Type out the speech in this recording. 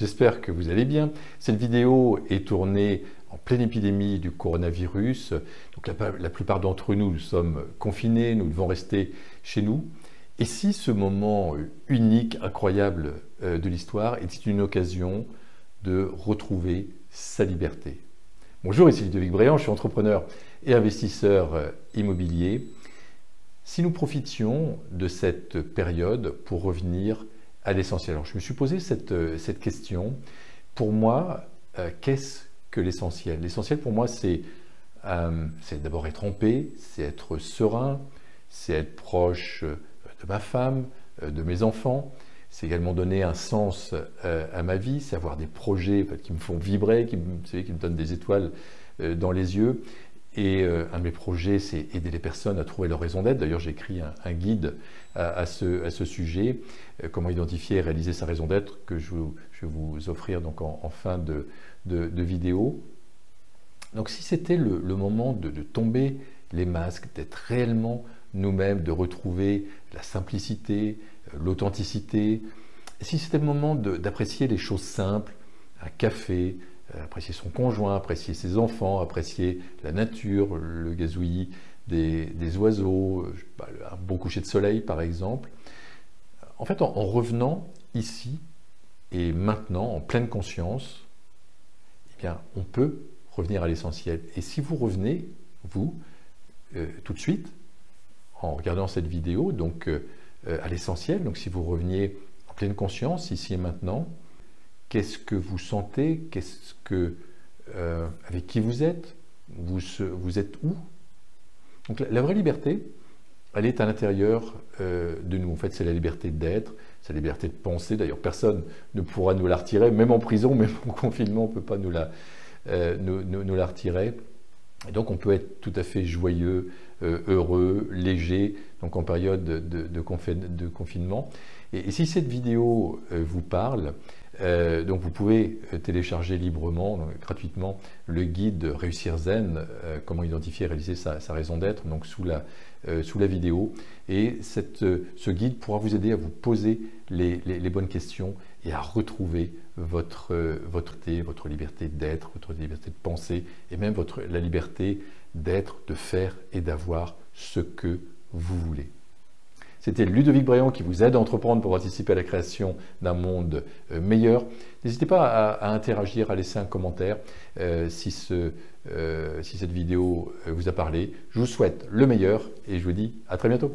j'espère que vous allez bien. Cette vidéo est tournée en pleine épidémie du coronavirus. Donc la plupart d'entre nous, nous sommes confinés, nous devons rester chez nous. Et si ce moment unique, incroyable de l'histoire était une occasion de retrouver sa liberté? Bonjour, ici Ludovic Bréant, je suis entrepreneur et investisseur immobilier. Si nous profitions de cette période pour revenir à l'essentiel. Alors je me suis posé cette question. Pour moi, qu'est-ce que l'essentiel? L'essentiel pour moi, c'est d'abord être en paix, c'est être serein, c'est être proche de ma femme, de mes enfants. C'est également donner un sens à ma vie, c'est avoir des projets qui me font vibrer, qui me donnent des étoiles dans les yeux. Et un de mes projets, c'est aider les personnes à trouver leur raison d'être. D'ailleurs, j'ai écrit un guide à ce sujet, comment identifier et réaliser sa raison d'être, que je vais vous offrir donc en fin de vidéo. Donc si c'était le moment de tomber les masques, d'être réellement nous-mêmes, de retrouver la simplicité, l'authenticité, si c'était le moment d'apprécier les choses simples, un café, apprécier son conjoint, apprécier ses enfants, apprécier la nature, le gazouillis des oiseaux, un bon coucher de soleil par exemple. En fait, en revenant ici et maintenant, en pleine conscience, eh bien, on peut revenir à l'essentiel. Et si vous revenez, vous, tout de suite, en regardant cette vidéo, donc à l'essentiel, donc si vous reveniez en pleine conscience, ici et maintenant, qu'est-ce que vous sentez? Avec qui vous êtes? Vous êtes où? Donc la vraie liberté, elle est à l'intérieur de nous. En fait, c'est la liberté d'être, c'est la liberté de penser. D'ailleurs, personne ne pourra nous la retirer, même en prison, même en confinement, on ne peut pas nous la retirer. Et donc, on peut être tout à fait joyeux, heureux, léger, donc en période de confinement. Et si cette vidéo vous parle, donc vous pouvez télécharger librement, gratuitement, le guide Réussir Zen, comment identifier et réaliser sa raison d'être, donc sous la vidéo. Et ce guide pourra vous aider à vous poser les bonnes questions et à retrouver votre liberté d'être, votre liberté de penser, et même la liberté d'être, de faire et d'avoir ce que vous voulez. C'était Ludovic Bréant qui vous aide à entreprendre pour participer à la création d'un monde meilleur. N'hésitez pas à interagir, à laisser un commentaire si cette vidéo vous a parlé. Je vous souhaite le meilleur et je vous dis à très bientôt.